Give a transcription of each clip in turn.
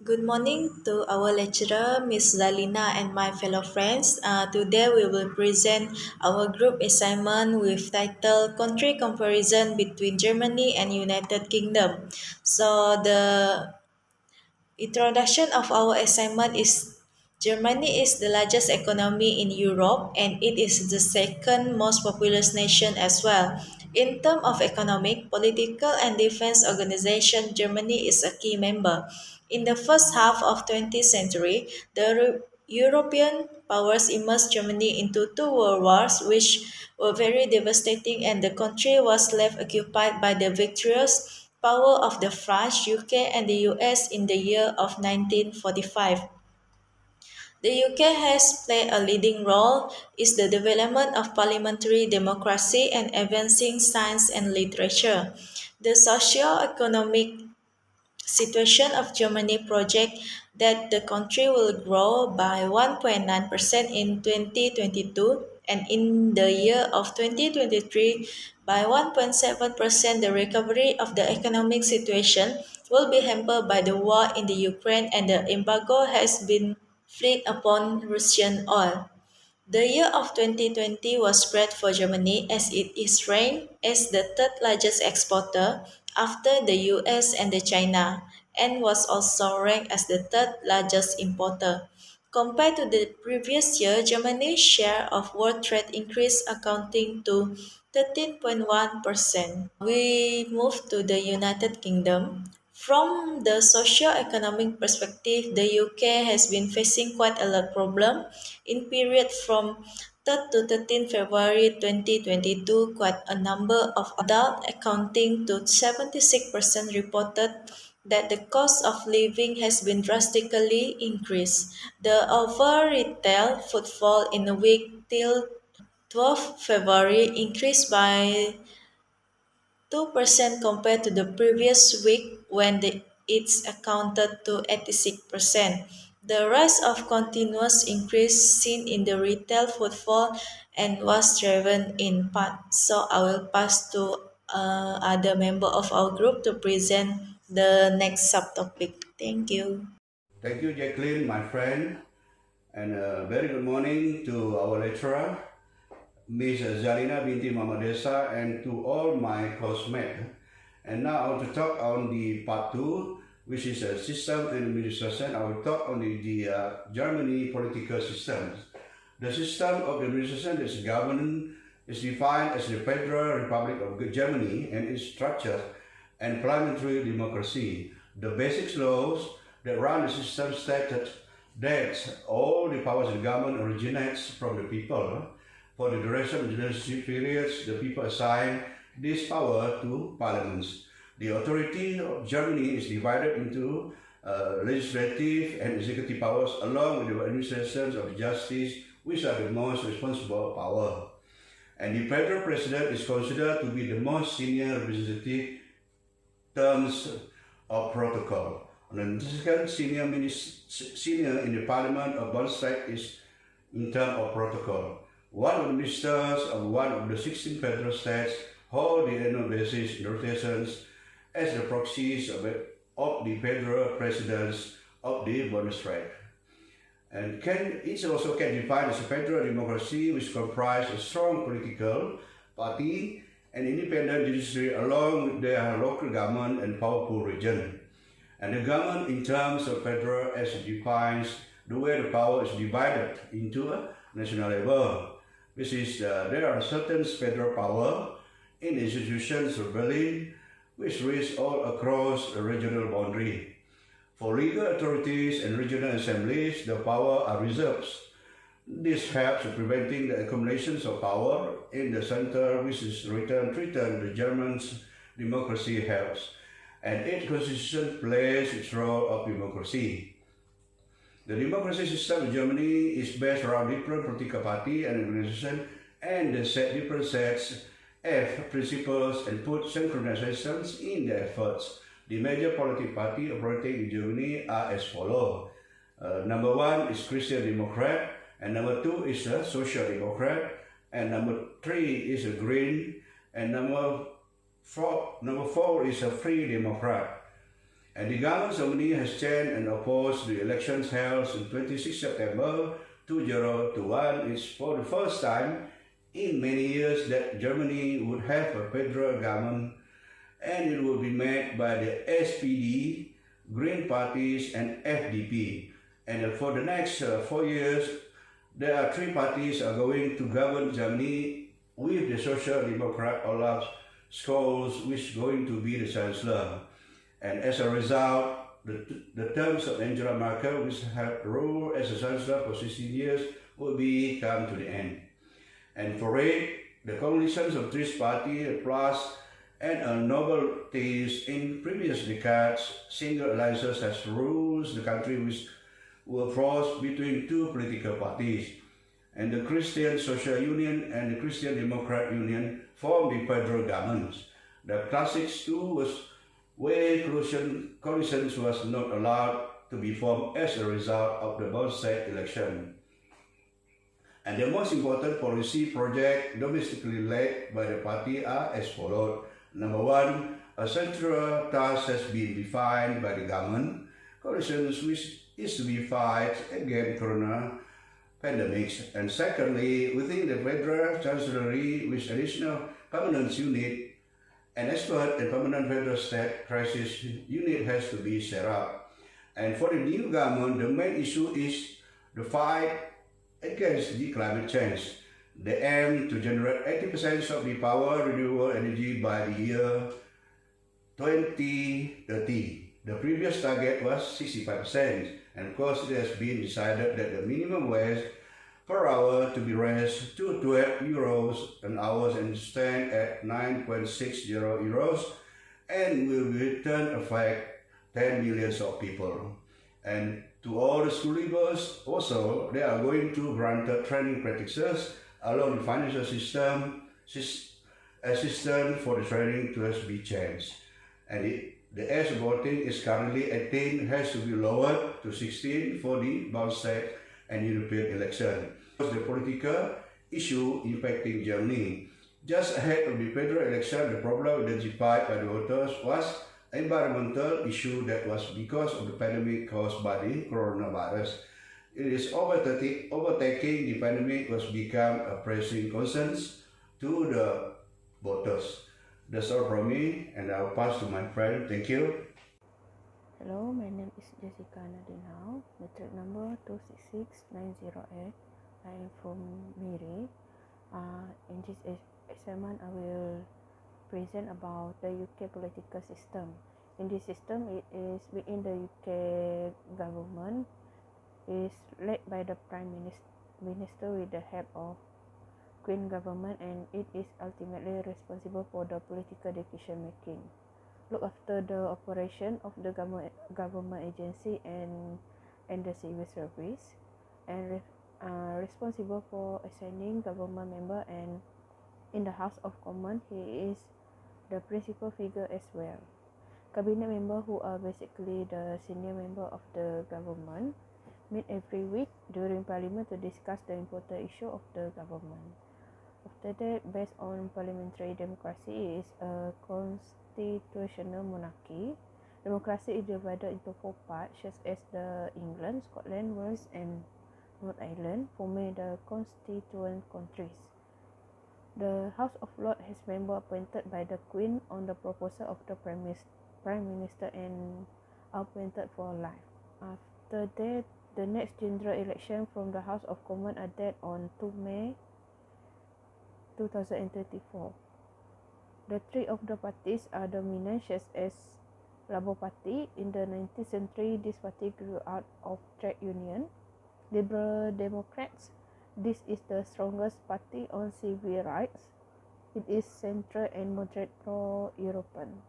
Good morning to our lecturer, Miss Zalina, and my fellow friends. Today we will present our group assignment with title Country Comparison between Germany and United Kingdom. So the introduction of our assignment is Germany is the largest economy in Europe and it is the second most populous nation as well. In terms of economic, political, and defense organization, Germany is a key member. In the first half of 20th century, the European powers immersed Germany into two world wars, which were very devastating, and the country was left occupied by the victorious power of the French, UK, and the US in the year of 1945. The UK has played a leading role in the development of parliamentary democracy and advancing science and literature. The socio-economic situation of Germany project that the country will grow by 1.9% in 2022 and in the year of 2023 by 1.7%. The recovery of the economic situation will be hampered by the war in the Ukraine and the embargo has been fleet upon Russian oil. The year of 2020 was great for Germany as it is ranked as the third largest exporter after the US and the China and was also ranked as the third largest importer. Compared to the previous year, Germany's share of world trade increased accounting to 13.1%. We move to the United Kingdom. From the socio-economic perspective, the UK has been facing quite a lot of problem. In period from 3rd to 13 February 2022, quite a number of adults accounting to 76% reported that the cost of living has been drastically increased. The overall retail footfall in a week till 12 February increased by 2% compared to the previous week when it's accounted to 86%. The rise of continuous increase seen in the retail footfall and was driven in part. So I will pass to other member of our group to present the next subtopic. Thank you. Thank you, Jacqueline, my friend, and a very good morning to our lecturer, Ms. Zalina binti Mamadesa, and to all my classmates. And now I want to talk on the part two, which is a system and administration. I will talk on the Germany political systems. The system of administration is governed is defined as the Federal Republic of Germany and its structure and parliamentary democracy. The basic laws that run the system stated that all the powers of government originates from the people. For the duration of the legislative periods, the people assign this power to parliaments. The authority of Germany is divided into legislative and executive powers along with the administrations of justice, which are the most responsible power. And the federal president is considered to be the most senior representative terms of protocol. And the second senior in the parliament of both sides is in terms of protocol. One of the ministers of one of the 16 federal states hold the annual basis rotations as the proxies of the federal presidents of the Bundesrat. And it also can define as a federal democracy which comprises a strong political party and independent judiciary along with their local government and powerful region. And the government in terms of federal as it defines the way the power is divided into a national level. This is there are certain federal power in the institutions of Berlin which reach all across the regional boundary. For legal authorities and regional assemblies, the power are reserved. This helps in preventing the accumulations of power in the center, which is threatened the German's democracy helps, and its constitution plays its role of democracy. The democracy system in Germany is based around different political party and organization, and they set different sets of principles and put synchronizations in their efforts. The major political party operating in Germany are as follows. Number one is Christian Democrat, and number two is a Social Democrat, and number three is a Green, and number four is a Free Democrat. And the government of Germany has changed and opposed the elections held on 26 September 2021. It's for the first time in many years that Germany would have a federal government, and it will be made by the SPD, Green parties, and FDP. And for the next 4 years, there are three parties are going to govern Germany with the Social Democrat Olaf Scholz, which is going to be the chancellor. And as a result, the terms of Angela Merkel, which have ruled as a chancellor for 16 years, will be come to the end. And for it, the coalitions of three parties plus and novelties in previous decades, single alliances has ruled the country which were forced between two political parties. And the Christian Social Union and the Christian Democrat Union formed the federal governments. The classics too was where coalitions was not allowed to be formed as a result of the both-side election. And the most important policy project domestically led by the party are as follows. Number one, a central task has been defined by the government coalitions which is to be fight against corona pandemics. And secondly, within the federal chancellery with additional permanent unit, an expert and permanent federal state crisis unit has to be set up. And for the new government, the main issue is the fight against the climate change. They aim to generate 80% of the power renewable energy by the year 2030. The previous target was 65%, and of course it has been decided that the minimum wage per hour to be raised to 12 euros an hour and stand at 9.60 euros and will return affect 10 millions of people. And to all the school leavers, also they are going to grant training practices along the financial system assistance for the training to be changed. And the age of voting is currently 18, has to be lowered to 16 for the both state and European election. The political issue impacting Germany. Just ahead of the federal election, the problem identified by the voters was environmental issue that was because of the pandemic caused by the coronavirus. It is overtaking the pandemic was become a pressing concern to the voters. That's all from me, and I'll pass to my friend. Thank you. Hello, my name is Jessica Nadinau, matric number 266908. I am from Miri. In this assignment, I will present about the UK political system. In this system, it is within the UK government, is led by the Prime Minister with the help of Queen government, and it is ultimately responsible for the political decision making. Look after the operation of the government agency and the civil service, and responsible for assigning government member, and in the House of Commons he is the principal figure as well. Cabinet member, who are basically the senior member of the government, meet every week during parliament to discuss the important issue of the government. After that, based on parliamentary democracy, is a constitutional monarchy. Democracy is divided into four parts, such as the England, Scotland, Wales, and North Ireland, forming the constituent countries. The House of Lords has members appointed by the Queen on the proposal of the Prime Minister and appointed for life. After that, the next general election from the House of Commons are held on 2 May 2024. The three of the parties are dominant, such as Labour Party. In the 19th century, this party grew out of trade union. Liberal Democrats, this is the strongest party on civil rights. It is central and moderate pro-European.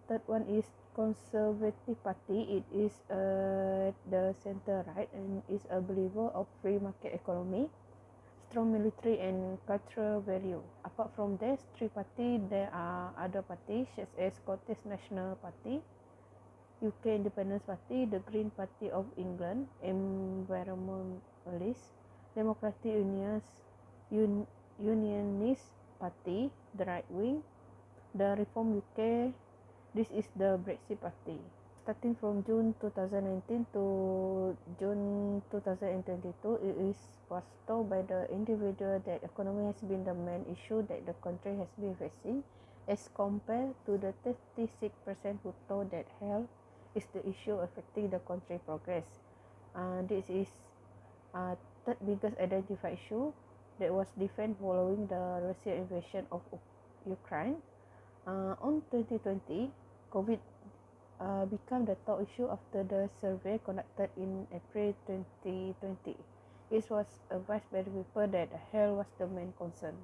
Third one is Conservative Party. It is the center right and is a believer of free market economy, strong military and cultural value. Apart from these three parties, there are other parties such as Scottish National Party, UK Independence Party, the Green Party of England, Environmentalist, Democratic Unionist Party, the right wing, the Reform UK, This is the Brexit Party. Starting from June 2019 to June 2022, was told by the individual that economy has been the main issue that the country has been facing, as compared to the 36% who told that health is the issue affecting the country progress. This is third biggest identified issue that was defined following the Russian invasion of Ukraine. On 2020, COVID became the top issue after the survey conducted in April 2020. It was advised by the people that health was the main concern.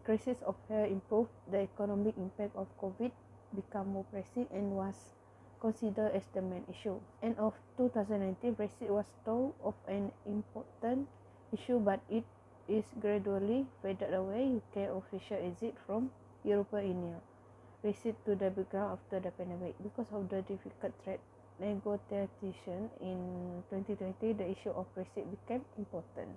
Crisis of health improved, the economic impact of COVID became more pressing and was considered as the main issue. End of 2019, Brexit was thought of an important issue, but it is gradually faded away. UK official exit from European Union. Brexit to the background after the pandemic. Because of the difficult trade negotiation in 2020, the issue of Brexit became important.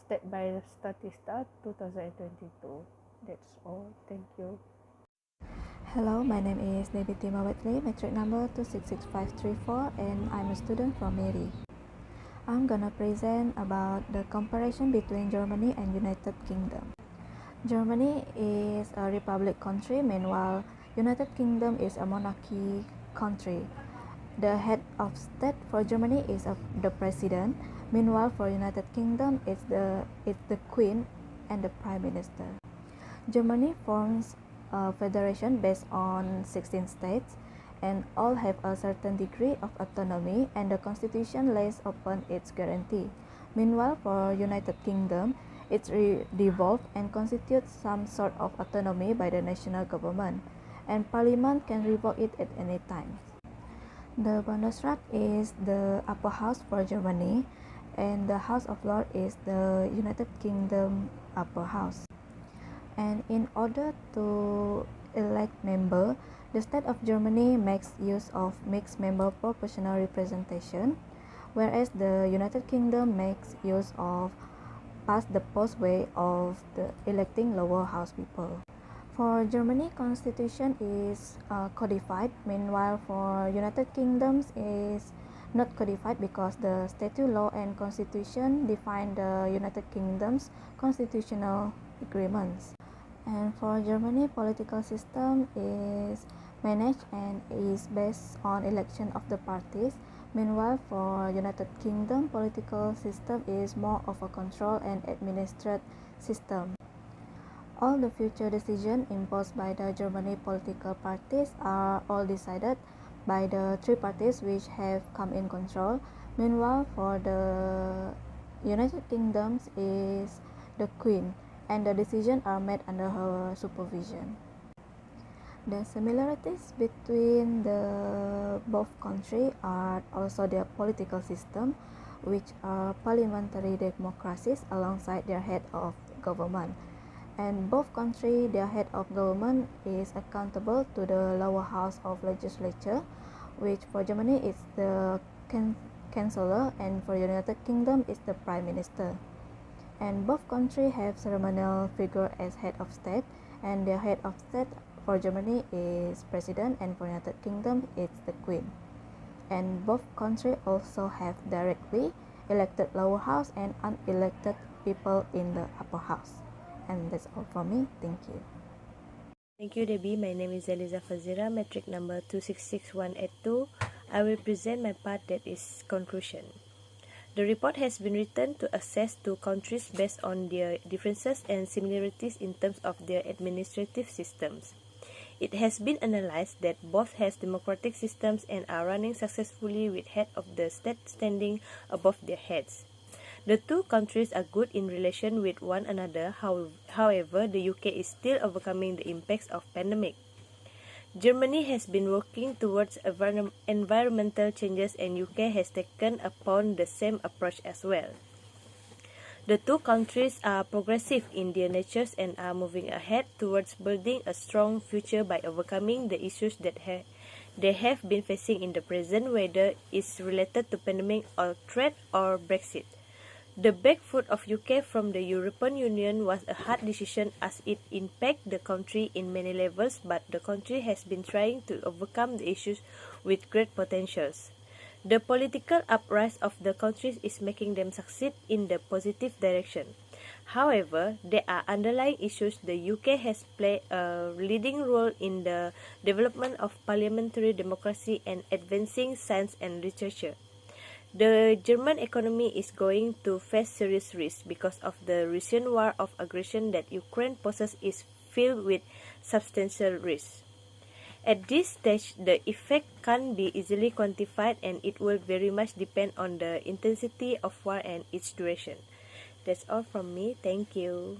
State by Statista 2022. That's all. Thank you. Hello, my name is Debbie Mawatli, metric number 266534, and I'm a student from Miri. I'm gonna present about the comparison between Germany and United Kingdom. Germany is a republic country, meanwhile United Kingdom is a monarchy country. The head of state for Germany is the president, meanwhile for United Kingdom it's the Queen and the Prime Minister. Germany forms a federation based on 16 states, and all have a certain degree of autonomy, and the constitution lays upon its guarantee. Meanwhile, for United Kingdom, it's devolved and constitutes some sort of autonomy by the national government, and Parliament can revoke it at any time. The Bundesrat is the upper house for Germany, and the House of Lords is the United Kingdom upper house. And in order to elect member, the state of Germany makes use of mixed member proportional representation, whereas the United Kingdom makes use of pass the post way of the electing lower house people. For Germany, constitution is codified, meanwhile for United Kingdom is not codified because the statute law and constitution define the United Kingdom's constitutional agreements. And for Germany, political system is managed and is based on election of the parties. Meanwhile, for United Kingdom, political system is more of a control and administered system. All the future decisions imposed by the Germany political parties are all decided by the three parties which have come in control. Meanwhile, for the United Kingdom is the Queen, and the decisions are made under her supervision. The similarities between the both countries are also their political system, which are parliamentary democracies alongside their head of government. And both countries, their head of government is accountable to the lower house of legislature, which for Germany is the Chancellor, and for United Kingdom is the Prime Minister. And both countries have ceremonial figure as head of state, and their head of state for Germany is President, and for United Kingdom it's the Queen. And both countries also have directly elected lower house and unelected people in the upper house. And that's all from me. Thank you. Thank you, Debbie. My name is Eliza Fazira, metric number 266182. I will present my part, that is conclusion. The report has been written to assess two countries based on their differences and similarities in terms of their administrative systems. It has been analyzed that both has democratic systems and are running successfully with head of the state standing above their heads. The two countries are good in relation with one another. However, the UK is still overcoming the impacts of pandemic. Germany has been working towards environmental changes, and UK has taken upon the same approach as well. The two countries are progressive in their natures and are moving ahead towards building a strong future by overcoming the issues that they have been facing in the present, whether it's related to pandemic or trade or Brexit. The backfoot of UK from the European Union was a hard decision as it impacted the country in many levels, but the country has been trying to overcome the issues with great potentials. The political uprise of the countries is making them succeed in the positive direction. However, there are underlying issues. The UK has played a leading role in the development of parliamentary democracy and advancing science and literature. The German economy is going to face serious risks because of the recent war of aggression that Ukraine poses is filled with substantial risks. At this stage, the effect can't be easily quantified and it will very much depend on the intensity of war and its duration. That's all from me. Thank you.